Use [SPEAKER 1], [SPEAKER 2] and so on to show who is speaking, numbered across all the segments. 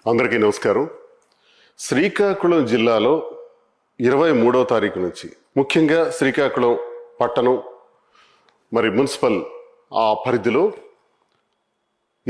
[SPEAKER 1] అందరికీ నమస్కారం. శ్రీకాకుళం జిల్లాలో 23వ తారీఖు నుంచి ముఖ్యంగా శ్రీకాకుళం పట్టణం మరి మున్సిపల్ ఆ పరిధిలో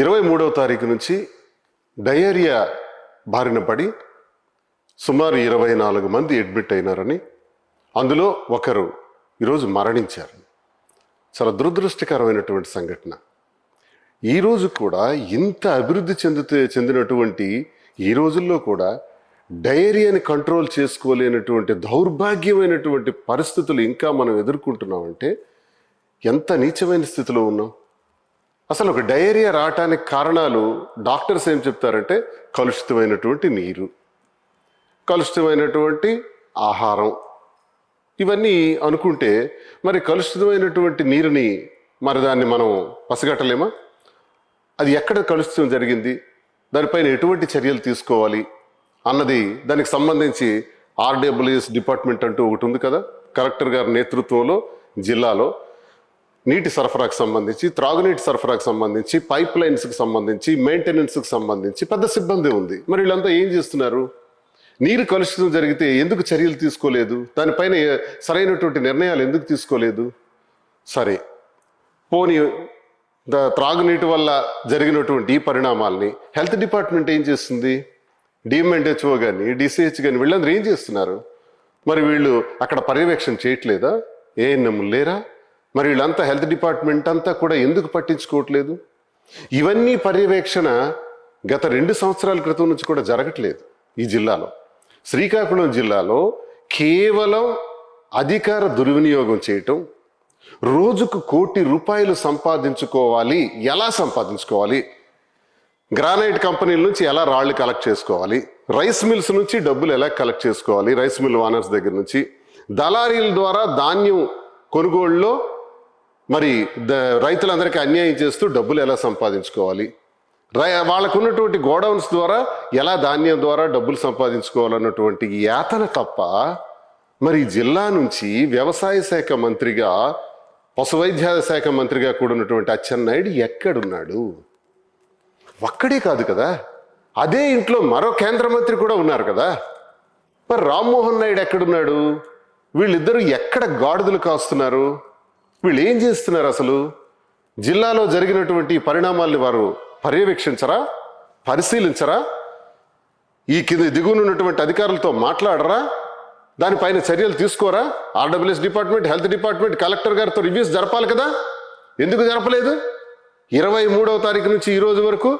[SPEAKER 1] 23వ తారీఖు నుంచి డయేరియా బారిన పడి సుమారు 24 మంది అడ్మిట్ అయినారని, అందులో ఒకరు ఈరోజు మరణించారు. చాలా దురదృష్టకరమైనటువంటి సంఘటన. ఈరోజు కూడా ఇంత అభివృద్ధి చెందినటువంటి ఈ రోజుల్లో కూడా డయేరియాని కంట్రోల్ చేసుకోలేనటువంటి దౌర్భాగ్యమైనటువంటి పరిస్థితులు ఇంకా మనం ఎదుర్కొంటున్నామంటే ఎంత నీచమైన స్థితిలో ఉన్నాం. అసలు ఒక డయేరియా రావటానికి కారణాలు డాక్టర్స్ ఏం చెప్తారంటే కలుషితమైనటువంటి నీరు, కలుషితమైనటువంటి ఆహారం, ఇవన్నీ అనుకుంటే మరి కలుషితమైనటువంటి నీరుని మరి దాన్ని మనం పసిగట్టలేమా? అది ఎక్కడ కలుషితం జరిగింది, దానిపైన ఎటువంటి చర్యలు తీసుకోవాలి అన్నది దానికి సంబంధించి ఆర్డబ్ల్యూఎస్ డిపార్ట్మెంట్ అంటూ ఒకటి ఉంది కదా. కలెక్టర్ గారి నేతృత్వంలో జిల్లాలో నీటి సరఫరాకు సంబంధించి, త్రాగునీటి సరఫరాకు సంబంధించి, పైప్ లైన్స్కి సంబంధించి, మెయింటెనెన్స్కి సంబంధించి పెద్ద సిబ్బంది ఉంది. మరి వీళ్ళంతా ఏం చేస్తున్నారు? నీరు కలుషితం జరిగితే ఎందుకు చర్యలు తీసుకోలేదు? దానిపైన సరైనటువంటి నిర్ణయాలు ఎందుకు తీసుకోలేదు? సరే, పోనీ త్రాగునీటి వల్ల జరిగినటువంటి ఈ పరిణామాల్ని హెల్త్ డిపార్ట్మెంట్ ఏం చేస్తుంది? డిఎంఎండ్హెచ్ఓ కానీ డిసిహెచ్ కానీ వీళ్ళందరూ ఏం చేస్తున్నారు? మరి వీళ్ళు అక్కడ పర్యవేక్షణ చేయట్లేదా? ఏఎన్ఎం లేరా? మరి వీళ్ళంతా హెల్త్ డిపార్ట్మెంట్ అంతా కూడా ఎందుకు పట్టించుకోవట్లేదు? ఇవన్నీ పర్యవేక్షణ గత 2 సంవత్సరాల క్రితం నుంచి కూడా జరగట్లేదు. ఈ జిల్లాలో, శ్రీకాకుళం జిల్లాలో కేవలం అధికార దుర్వినియోగం చేయటం, రోజుకు ₹1 కోటి సంపాదించుకోవాలి. ఎలా సంపాదించుకోవాలి? గ్రానైట్ కంపెనీల నుంచి ఎలా రాళ్లు కలెక్ట్ చేసుకోవాలి, రైస్ మిల్స్ నుంచి డబ్బులు ఎలా కలెక్ట్ చేసుకోవాలి, రైస్ మిల్ ఓనర్స్ దగ్గర నుంచి, దళారీల ద్వారా ధాన్యం కొనుగోలులో మరి రైతులందరికీ అన్యాయం చేస్తూ డబ్బులు ఎలా సంపాదించుకోవాలి, వాళ్ళకు ఉన్నటువంటి గోడౌన్స్ ద్వారా ఎలా ధాన్యం ద్వారా డబ్బులు సంపాదించుకోవాలన్నటువంటి యాతన తప్ప మరి జిల్లా నుంచి వ్యవసాయ శాఖ మంత్రిగా, పశువైద్య శాఖ మంత్రిగా కూడా ఉన్నటువంటి అచ్చెన్నాయుడు ఎక్కడున్నాడు? ఒక్కడే కాదు కదా, అదే ఇంట్లో మరో కేంద్ర మంత్రి కూడా ఉన్నారు కదా. మరి రామ్మోహన్ నాయుడు ఎక్కడున్నాడు? వీళ్ళిద్దరూ ఎక్కడ గాడిదలు కాస్తున్నారు? వీళ్ళు ఏం చేస్తున్నారు? అసలు జిల్లాలో జరిగినటువంటి పరిణామాల్ని వారు పర్యవేక్షించరా? పరిశీలించరా? ఈ దిగువనున్నటువంటి అధికారులతో మాట్లాడరా? దానిపైన చర్యలు తీసుకోరా? RWS department, health department, collector గారితో రివ్యూస్ జరపాలి కదా. ఎందుకు జరపలేదు? 23వ తారీఖు నుంచి ఈ రోజు వరకు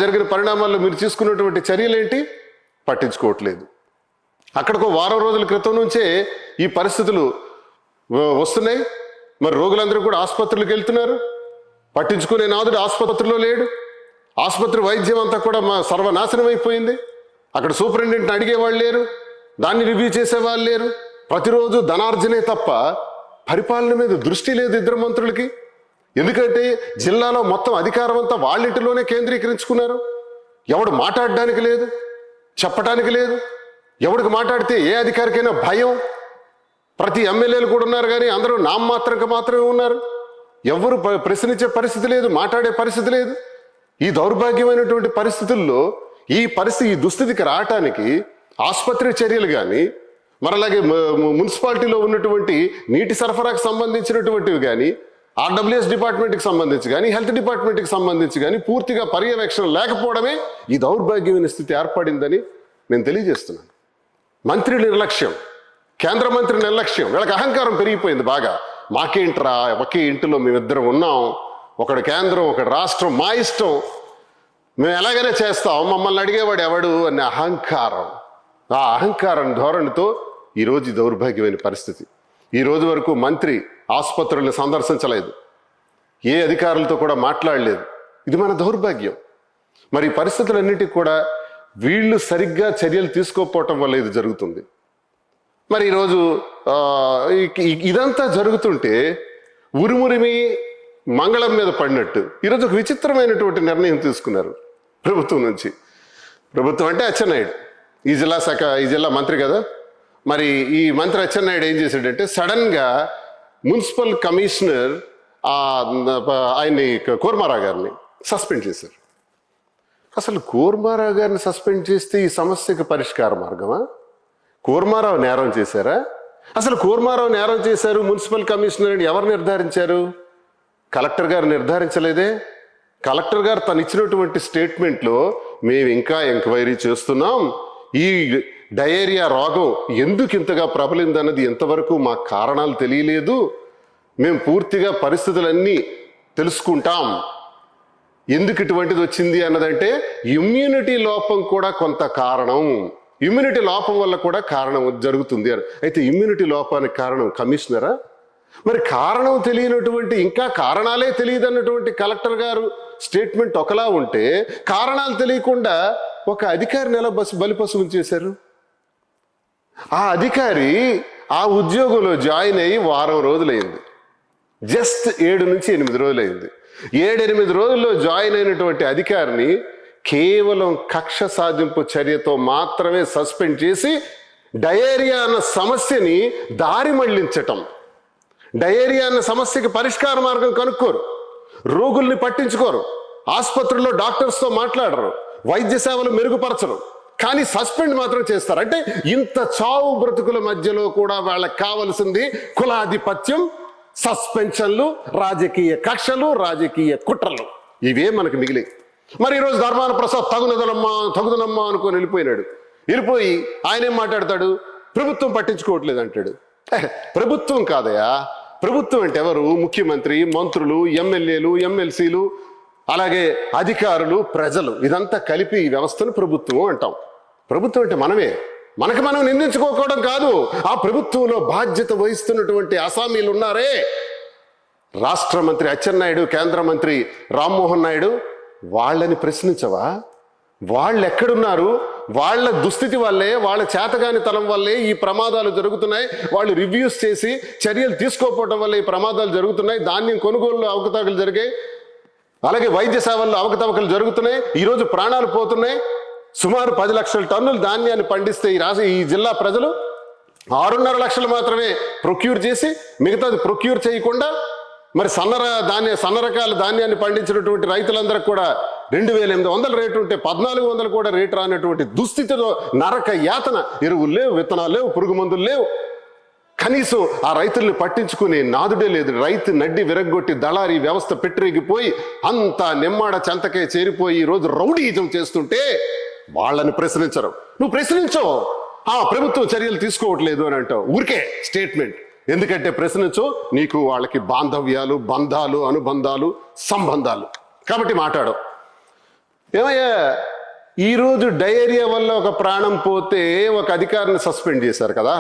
[SPEAKER 1] జరిగిన పరిణామాల్లో మీరు తీసుకున్నటువంటి చర్యలు ఏంటి? పట్టించుకోవట్లేదు. అక్కడికో వారం రోజుల క్రితం నుంచే ఈ పరిస్థితులు వస్తున్నాయి. మరి రోగులందరూ కూడా ఆసుపత్రులకు వెళ్తున్నారు. పట్టించుకునే నాదుడు ఆసుపత్రిలో లేడు. ఆసుపత్రి వైద్యం అంతా కూడా సర్వనాశనం అయిపోయింది. అక్కడ సూపరింటెండెంట్ని అడిగేవాళ్ళు లేరు, దాన్ని రివ్యూ చేసేవాళ్ళు లేరు. ప్రతిరోజు ధనార్జనే తప్ప పరిపాలన మీద దృష్టి లేదు ఇద్దరు మంత్రులకి. ఎందుకంటే జిల్లాలో మొత్తం అధికారం అంతా వాళ్ళింటిలోనే కేంద్రీకరించుకున్నారు. ఎవడు మాట్లాడడానికి లేదు, చెప్పడానికి లేదు. ఎవడికి మాట్లాడితే ఏ అధికారికైనా భయం. ప్రతి ఎమ్మెల్యేలు కూడా ఉన్నారు, కానీ అందరూ నామమాత్రంగా మాత్రమే ఉన్నారు. ఎవరు ప్రశ్నించే పరిస్థితి లేదు, మాట్లాడే పరిస్థితి లేదు. ఈ దౌర్భాగ్యమైనటువంటి పరిస్థితుల్లో ఈ దుస్థితికి రావటానికి ఆసుపత్రి చర్యలు కానీ, మరలాగే మున్సిపాలిటీలో ఉన్నటువంటి నీటి సరఫరాకు సంబంధించినటువంటివి కానీ, ఆర్డబ్ల్యూఎస్ డిపార్ట్మెంట్కి సంబంధించి కానీ, హెల్త్ డిపార్ట్మెంట్కి సంబంధించి కానీ పూర్తిగా పర్యవేక్షణ లేకపోవడమే ఈ దౌర్భాగ్యమైన స్థితి ఏర్పడిందని నేను తెలియజేస్తున్నాను. మంత్రి నిర్లక్ష్యం, కేంద్ర మంత్రి నిర్లక్ష్యం, వీళ్ళకి అహంకారం పెరిగిపోయింది బాగా. మాకేంట్రా, ఒకే ఇంటిలో మేమిద్దరం ఉన్నాం, ఒకడు కేంద్రం ఒకడు రాష్ట్రం, మా ఇష్టం, మేము ఎలాగైనా చేస్తాం, మమ్మల్ని అడిగేవాడు ఎవడు అనే అహంకారం. ఆ అహంకారం ధోరణితో ఈరోజు దౌర్భాగ్యమైన పరిస్థితి. ఈ రోజు వరకు మంత్రి ఆసుపత్రులను సందర్శించలేదు, ఏ అధికారులతో కూడా మాట్లాడలేదు. ఇది మన దౌర్భాగ్యం. మరి ఈ పరిస్థితులన్నిటికీ కూడా వీళ్ళు సరిగ్గా చర్యలు తీసుకోకపోవటం వల్ల ఇది జరుగుతుంది. మరి ఈరోజు ఇదంతా జరుగుతుంటే ఉరుమురిమి మంగళం మీద పడినట్టు ఈరోజు ఒక విచిత్రమైనటువంటి నిర్ణయం తీసుకున్నారు ప్రభుత్వం నుంచి. ప్రభుత్వం అంటే అచ్చెన్నాయుడు ఈ జిల్లా మంత్రి కదా. మరి ఈ మంత్రి అచ్చెన్నాయుడు ఏం చేశాడంటే సడన్గా మున్సిపల్ కమిషనర్ ఆయన్ని కోర్మారా గారిని సస్పెండ్ చేశారు. అసలు కూర్మారావు గారిని సస్పెండ్ చేస్తే ఈ సమస్యకి పరిష్కార మార్గమా? కూర్మారావు నేరం చేశారా? అసలు కూర్మారావు నేరం చేశారు మున్సిపల్ కమిషనర్ అని ఎవరు నిర్ధారించారు? కలెక్టర్ గారు నిర్ధారించలేదే. కలెక్టర్ గారు తను ఇచ్చినటువంటి స్టేట్మెంట్లో మేము ఇంకా ఎంక్వైరీ చేస్తున్నాం, ఈ డయేరియా రోగం ఎందుకు ఇంతగా ప్రబలిందన్నది ఎంతవరకు మా కారణాలు తెలియలేదు, మేము పూర్తిగా పరిస్థితులన్నీ తెలుసుకుంటాం, ఎందుకు ఇటువంటిది వచ్చింది అన్నదంటే ఇమ్యూనిటీ లోపం కూడా కొంత కారణం, ఇమ్యూనిటీ లోపం వల్ల కూడా కారణం జరుగుతుంది అని. అయితే ఇమ్యూనిటీ లోపానికి కారణం కమిషనరా? మరి కారణం తెలియనటువంటి, ఇంకా కారణాలే తెలియదు అన్నటువంటి కలెక్టర్ గారు స్టేట్మెంట్ ఒకలా ఉంటే, కారణాలు తెలియకుండా ఒక అధికారిని ఎలా బలిపశువులు చేశారు? ఆ అధికారి ఆ ఉద్యోగంలో జాయిన్ అయ్యి వారం రోజులైంది, జస్ట్ 7 నుంచి 8 రోజులైంది. 7-8 రోజుల్లో జాయిన్ అయినటువంటి అధికారిని కేవలం కక్ష సాధింపు చర్యతో మాత్రమే సస్పెండ్ చేసి డయేరియా అన్న సమస్యని దారి మళ్లించటం, డయేరియా అన్న సమస్యకి పరిష్కార మార్గం కనుక్కోరు, రోగుల్ని పట్టించుకోరు, ఆసుపత్రుల్లో డాక్టర్స్తో మాట్లాడరు, వైద్య సేవలు మెరుగుపరచరు, కానీ సస్పెండ్ మాత్రం చేస్తారు. అంటే ఇంత చావు బ్రతుకుల మధ్యలో కూడా వాళ్ళకి కావలసింది కులాధిపత్యం, సస్పెన్షన్లు, రాజకీయ కక్షలు, రాజకీయ కుట్రలు, ఇవే మనకు మిగిలి. మరి ఈరోజు ధర్మాన ప్రసాద్ తగుదనమ్మా అనుకొని వెళ్ళిపోయి ఆయన ఏం మాట్లాడతాడు? ప్రభుత్వం పట్టించుకోవట్లేదు అంటాడు. ప్రభుత్వం కాదయా, ప్రభుత్వం అంటే ఎవరు? ముఖ్యమంత్రి, మంత్రులు, ఎమ్మెల్యేలు, ఎమ్మెల్సీలు, అలాగే అధికారులు, ప్రజలు, ఇదంతా కలిపి ఈ వ్యవస్థను ప్రభుత్వం అంటాం. ప్రభుత్వం అంటే మనమే, మనకు మనం నిందించుకోవడం కాదు, ఆ ప్రభుత్వంలో బాధ్యత వహిస్తున్నటువంటి అసామీలు ఉన్నారే, రాష్ట్ర మంత్రి అచ్చెన్నాయుడు, కేంద్ర మంత్రి రామ్మోహన్ నాయుడు, వాళ్ళని ప్రశ్నించవా? వాళ్ళు ఎక్కడున్నారు? వాళ్ళ దుస్థితి వల్లే, వాళ్ళ చేతగాని తలం వల్లే ఈ ప్రమాదాలు జరుగుతున్నాయి. వాళ్ళు రివ్యూస్ చేసి చర్యలు తీసుకోకపోవడం వల్ల ఈ ప్రమాదాలు జరుగుతున్నాయి. ధాన్యం కొనుగోలులో అవకతవకలు జరిగాయి, అలాగే వైద్య సేవల్లో అవకతవకలు జరుగుతున్నాయి, ఈరోజు ప్రాణాలు పోతున్నాయి. సుమారు 10 లక్షల టన్నులు ధాన్యాన్ని పండిస్తే ఈ జిల్లా ప్రజలు 6.5 లక్షలు మాత్రమే ప్రొక్యూర్ చేసి, మిగతాది ప్రొక్యూర్ చేయకుండా మరి సన్న రకాల ధాన్యాన్ని పండించినటువంటి రైతులందరికీ కూడా 2,800 రేటు ఉంటే 1,400 కూడా రేటు రానటువంటి దుస్థితిలో నరక యాతన, ఎరువులు లేవు, విత్తనాలు లేవు, పురుగు మందులు లేవు, కనీసం ఆ రైతుల్ని పట్టించుకునే నాదుడే లేదు. రైతు నడ్డి విరగ్గొట్టి దళారీ వ్యవస్థ పెట్టిరిగిపోయి అంతా నిమ్మాడ చెంతకే చేరిపోయి ఈరోజు రౌడీజం చేస్తుంటే వాళ్ళని ప్రశ్నించరు. నువ్వు ప్రశ్నించవు, ప్రభుత్వం చర్యలు తీసుకోవట్లేదు అని అంటావు, ఊరికే స్టేట్మెంట్. ఎందుకంటే ప్రశ్నించు, నీకు వాళ్ళకి బాంధవ్యాలు, బంధాలు, అనుబంధాలు, సంబంధాలు, కాబట్టి మాట్లాడు. ఏమయ్యా, ఈరోజు డయేరియా వల్ల ఒక ప్రాణం పోతే ఒక అధికారిని సస్పెండ్ చేశారు కదా,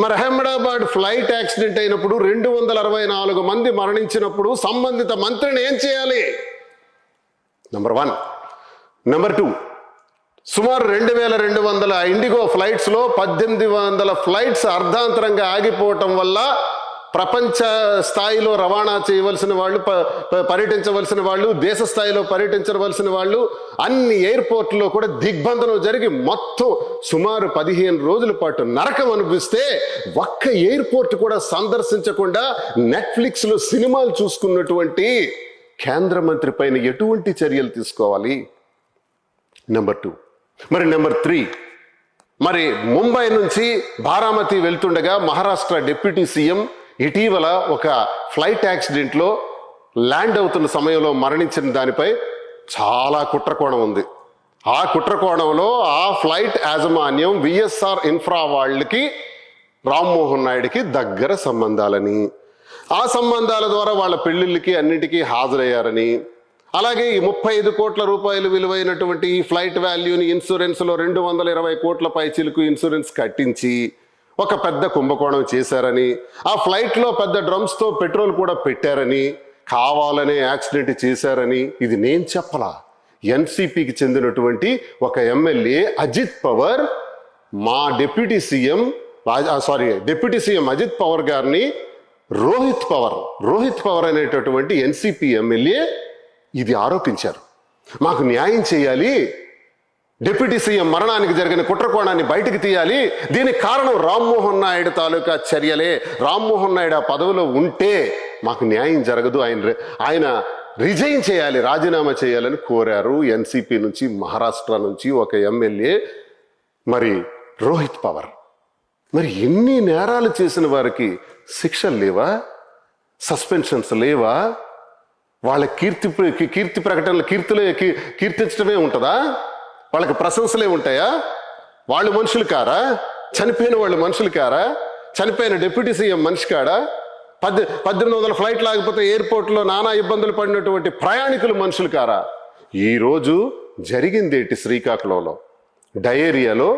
[SPEAKER 1] మరి అహ్మదాబాద్ ఫ్లైట్ యాక్సిడెంట్ అయినప్పుడు 264 మంది మరణించినప్పుడు సంబంధిత మంత్రిని ఏం చేయాలి? నెంబర్ 1. నెంబర్ 2, సుమారు 2,200 ఇండిగో ఫ్లైట్స్లో 1,800 ఫ్లైట్స్ అర్ధాంతరంగా ఆగిపోవటం వల్ల ప్రపంచ స్థాయిలో రవాణా చేయవలసిన వాళ్ళు, పర్యటించవలసిన వాళ్ళు, దేశ స్థాయిలో పర్యటించవలసిన వాళ్ళు అన్ని ఎయిర్పోర్ట్లో కూడా దిగ్బంధనం జరిగి మొత్తం సుమారు 15 రోజుల పాటు నరకం అనిపిస్తే ఒక్క ఎయిర్పోర్ట్ కూడా సందర్శించకుండా నెట్ఫ్లిక్స్లో సినిమాలు చూసుకున్నటువంటి కేంద్ర మంత్రి పైన ఎటువంటి చర్యలు తీసుకోవాలి? నెంబర్ 2. మరి నెంబర్ 3, మరి ముంబై నుంచి బారామతి వెళ్తుండగా మహారాష్ట్ర డిప్యూటీ సీఎం ఇటీవల ఒక ఫ్లైట్ యాక్సిడెంట్లో ల్యాండ్ అవుతున్న సమయంలో మరణించిన దానిపై చాలా కుట్రకోణం ఉంది. ఆ కుట్రకోణంలో ఆ ఫ్లైట్ యాజమాన్యం విఎస్ఆర్ ఇన్ఫ్రా వాళ్ళకి, రామ్మోహన్ నాయుడికి దగ్గర సంబంధాలని, ఆ సంబంధాల ద్వారా వాళ్ళ పెళ్లిళ్ళకి అన్నిటికీ హాజరయ్యారని, అలాగే ఈ 35 కోట్ల రూపాయలు విలువైనటువంటి ఈ ఫ్లైట్ వాల్యూని ఇన్సూరెన్స్లో 220 కోట్ల పైచిలకు ఇన్సూరెన్స్ కట్టించి ఒక పెద్ద కుంభకోణం చేశారని, ఆ ఫ్లైట్లో పెద్ద డ్రమ్స్తో పెట్రోల్ కూడా పెట్టారని, కావాలనే యాక్సిడెంట్ చేశారని, ఇది నేను చెప్పలా, ఎన్సీపీకి చెందినటువంటి ఒక ఎమ్మెల్యే అజిత్ పవర్ మా డిప్యూటీ సీఎం అజిత్ పవర్ గారిని రోహిత్ పవర్ అనేటటువంటి ఎన్సీపీ ఎమ్మెల్యే ఇది ఆరోపించారు. మాకు న్యాయం చేయాలి, డిప్యూటీ సీఎం మరణానికి జరిగిన కుట్రకోణాన్ని బయటికి తీయాలి, దీనికి కారణం రామ్మోహన్ నాయుడు తాలూకా చర్యలే, రామ్మోహన్ నాయుడు ఆ పదవిలో ఉంటే మాకు న్యాయం జరగదు, ఆయన రిజైన్ చేయాలి, రాజీనామా చేయాలని కోరారు ఎన్సీపీ నుంచి, మహారాష్ట్ర నుంచి ఒక ఎమ్మెల్యే మరి రోహిత్ పవార్. మరి ఎన్ని నేరాలు చేసిన వారికి శిక్షలు లేవా, సస్పెన్షన్స్ లేవా? వాళ్ళ కీర్తి ప్రకటనలు కీర్తించడమే ఉంటుందా? వాళ్ళకి ప్రశంసలే ఉంటాయా? వాళ్ళు మనుషులు కారా? చనిపోయిన వాళ్ళు మనుషులు కారా? చనిపోయిన డిప్యూటీ సీఎం మనిషి కాడా? 1800 ఫ్లైట్ లేకపోతే ఎయిర్పోర్ట్లో నానా ఇబ్బందులు పడినటువంటి ప్రయాణికులు మనుషులు కారా? ఈరోజు జరిగిందేంటి? శ్రీకాకుళంలో డయేరియాలో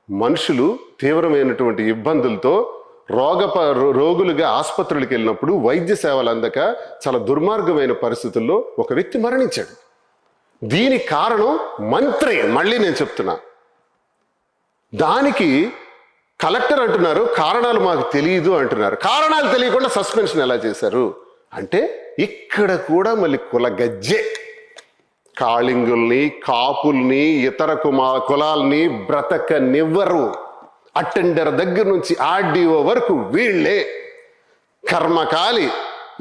[SPEAKER 1] మనుషులు తీవ్రమైనటువంటి ఇబ్బందులతో రోగులుగా ఆసుపత్రులకు వెళ్ళినప్పుడు వైద్య సేవలు అందక చాలా దుర్మార్గమైన పరిస్థితుల్లో ఒక వ్యక్తి మరణించాడు. దీనికి కారణం మంత్రి. మళ్ళీ నేను చెప్తున్నా, దానికి కలెక్టర్ అంటున్నారు కారణాలు మాకు తెలియదు అంటున్నారు. కారణాలు తెలియకుండా సస్పెన్షన్ ఎలా చేశారు అంటే ఇక్కడ కూడా మళ్ళీ కులగజ్జే. కాళింగుల్ని, కాపుల్ని, ఇతర కులాల్ని బ్రతకనివ్వరు. అటెండర్ దగ్గర నుంచి ఆర్డీఓ వరకు వీళ్ళే. కర్మకాలి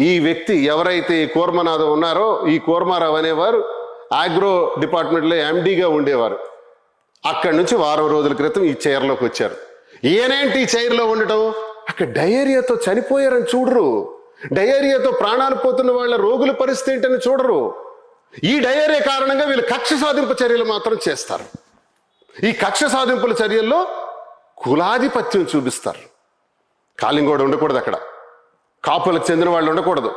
[SPEAKER 1] ఈ వ్యక్తి ఎవరైతే ఈ కూర్మనాథం ఉన్నారో, ఈ కూర్మారావు అనేవారు ఆగ్రో డిపార్ట్మెంట్లో ఎండీగా ఉండేవారు. అక్కడి నుంచి వారం రోజుల క్రితం ఈ చైర్లోకి వచ్చారు. ఈయనేంటి ఈ చైర్లో ఉండటం? అక్కడ డయేరియాతో చనిపోయారని చూడరు, డయేరియాతో ప్రాణాలు పోతున్న వాళ్ళ రోగుల పరిస్థితి ఏంటని చూడరు. ఈ డయేరియా కారణంగా వీళ్ళు కక్ష సాధింపు చర్యలు మాత్రం చేస్తారు. ఈ కక్ష సాధింపుల చర్యల్లో కులాధిపత్యం చూపిస్తారు. కాలింగోడు ఉండకూడదు, అక్కడ కాపులకు చెందిన వాళ్ళు ఉండకూడదు,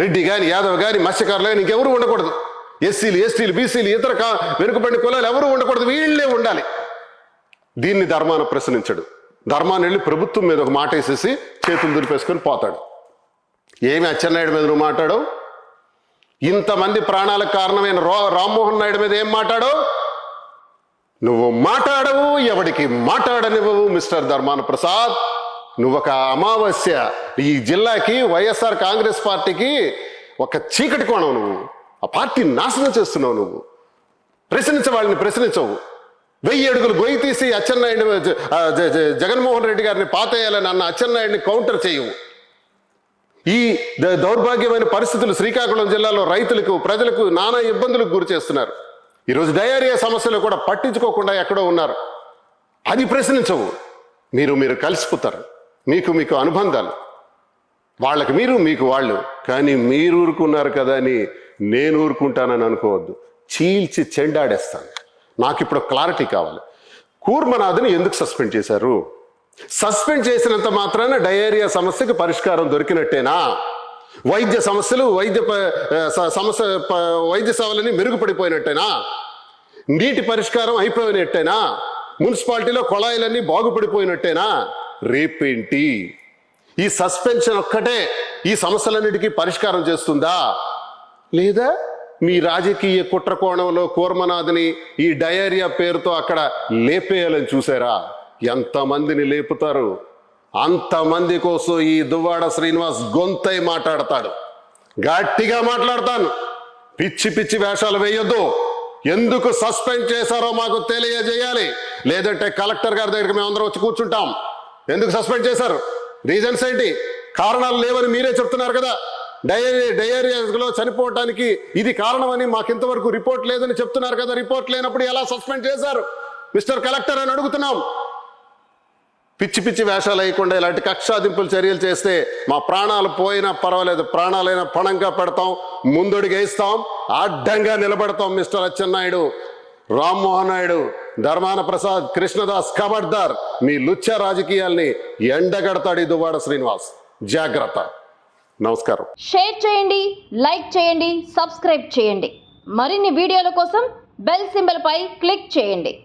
[SPEAKER 1] రెడ్డి కానీ యాదవ్ కానీ మత్స్యకారులు కానీ ఇంకెవరు ఉండకూడదు, ఎస్సీలు ఎస్టీలు బీసీలు ఇతర వెనుకబడిన కులాలు ఎవరు ఉండకూడదు, వీళ్ళే ఉండాలి. దీన్ని ధర్మాన్ని ప్రశ్నించడు. ధర్మాన్ని వెళ్ళి ప్రభుత్వం మీద ఒక మాట వేసేసి చేతులు దులిపేసుకొని పోతాడు. ఏమి అచ్చెన్నాయుడు మీద నువ్వు మాట్లాడవు? ఇంతమంది ప్రాణాలకు కారణమైన రామ్మోహన్ నాయుడు మీద ఏం మాట్లాడవు? నువ్వు మాట్లాడవు, ఎవడికి మాట్లాడనివ్వవు. మిస్టర్ ధర్మాన ప్రసాద్, నువ్వు ఒక అమావాస్య. ఈ జిల్లాకి, వైఎస్ఆర్ కాంగ్రెస్ పార్టీకి ఒక చీకటి కోణం. నువ్వు ఆ పార్టీని నాశనం చేస్తున్నావు. నువ్వు ప్రశ్నించే వాళ్ళని ప్రశ్నించవు. 1000 అడుగులు గొయ్యి తీసి అచ్చెన్నాయుడు జగన్మోహన్ రెడ్డి గారిని పాతేయాలని అన్న అచ్చెన్నాయుడిని కౌంటర్ చేయవు. ఈ దౌర్భాగ్యమైన పరిస్థితులు శ్రీకాకుళం జిల్లాలో రైతులకు, ప్రజలకు నానా ఇబ్బందులకు గురి చేస్తున్నారు. ఈరోజు డయేరియా సమస్యలు కూడా పట్టించుకోకుండా ఎక్కడో ఉన్నారు. అది ప్రశ్నించవు. మీరు కలిసిపోతారు. మీకు అనుబంధాలు, వాళ్ళకి మీరు, మీకు వాళ్ళు. కానీ మీరు ఊరుకున్నారు కదా అని నేను ఊరుకుంటానని అనుకోవద్దు. చీల్చి చెండాడేస్తాను. నాకు ఇప్పుడు క్లారిటీ కావాలి. కూర్మనాథ్ని ఎందుకు సస్పెండ్ చేశారు? సస్పెండ్ చేసినంత మాత్రాన డయేరియా సమస్యకు పరిష్కారం దొరికినట్టేనా? వైద్య సమస్యలు, వైద్య సేవలని మెరుగుపడిపోయినట్టేనా? నీటి పరిష్కారం అయిపోయినట్టేనా? మున్సిపాలిటీలో కొళాయిలన్నీ బాగుపడిపోయినట్టేనా? రేపేంటి? ఈ సస్పెన్షన్ ఒక్కటే ఈ సమస్యలన్నిటికీ పరిష్కారం చేస్తుందా? లేదా మీ రాజకీయ కుట్ర కోణంలో కూర్మనాథ్ని ఈ డయేరియా పేరుతో అక్కడ లేపేయాలని చూసారా? ఎంతమందిని లేపుతారు? అంతమంది కోసం ఈ దువ్వాడ శ్రీనివాస్ గొంతై మాట్లాడతాడు. గట్టిగా మాట్లాడతాను. పిచ్చి పిచ్చి వేషాలు వేయొద్దు. ఎందుకు సస్పెండ్ చేశారో మాకు తెలియజేయాలి. లేదంటే కలెక్టర్ గారి దగ్గరికి మేమందరం వచ్చి కూర్చుంటాం. ఎందుకు సస్పెండ్ చేశారు? రీజన్స్ ఏంటి? కారణాలు లేవని మీరే చెప్తున్నారు కదా. డయేరియాలో చనిపోవటానికి ఇది కారణమని మాకు ఇంతవరకు రిపోర్ట్ లేదని చెప్తున్నారు కదా. రిపోర్ట్ లేనప్పుడు ఎలా సస్పెండ్ చేశారు మిస్టర్ కలెక్టర్ అని అడుగుతున్నాం. పిచ్చి పిచ్చి వేషాలు వేయకుండా ఇలాంటి కక్షాదింపులు చర్యలు చేస్తే మా ప్రాణాలు పోయినా పర్వాలేదు, ప్రాణాలైనా పణంగా పెడతాం, ముందడుగు వేస్తాం, అడ్డంగా నిలబడతాం. మిస్టర్ అచ్చెన్నాయుడు, రామ్మోహన్ నాయుడు, ధర్మాన ప్రసాద్, కృష్ణదాస్, ఖబర్దార్. మీ లుచ్చ రాజకీయాల్ని ఎండగడతాడు ఈ దువ్వాడ శ్రీనివాస్. జాగ్రత్త. నమస్కారం.
[SPEAKER 2] షేర్ చేయండి, లైక్ చేయండి, సబ్స్క్రైబ్ చేయండి. మరిన్ని వీడియోల కోసం బెల్ సింబల్ పై క్లిక్ చేయండి.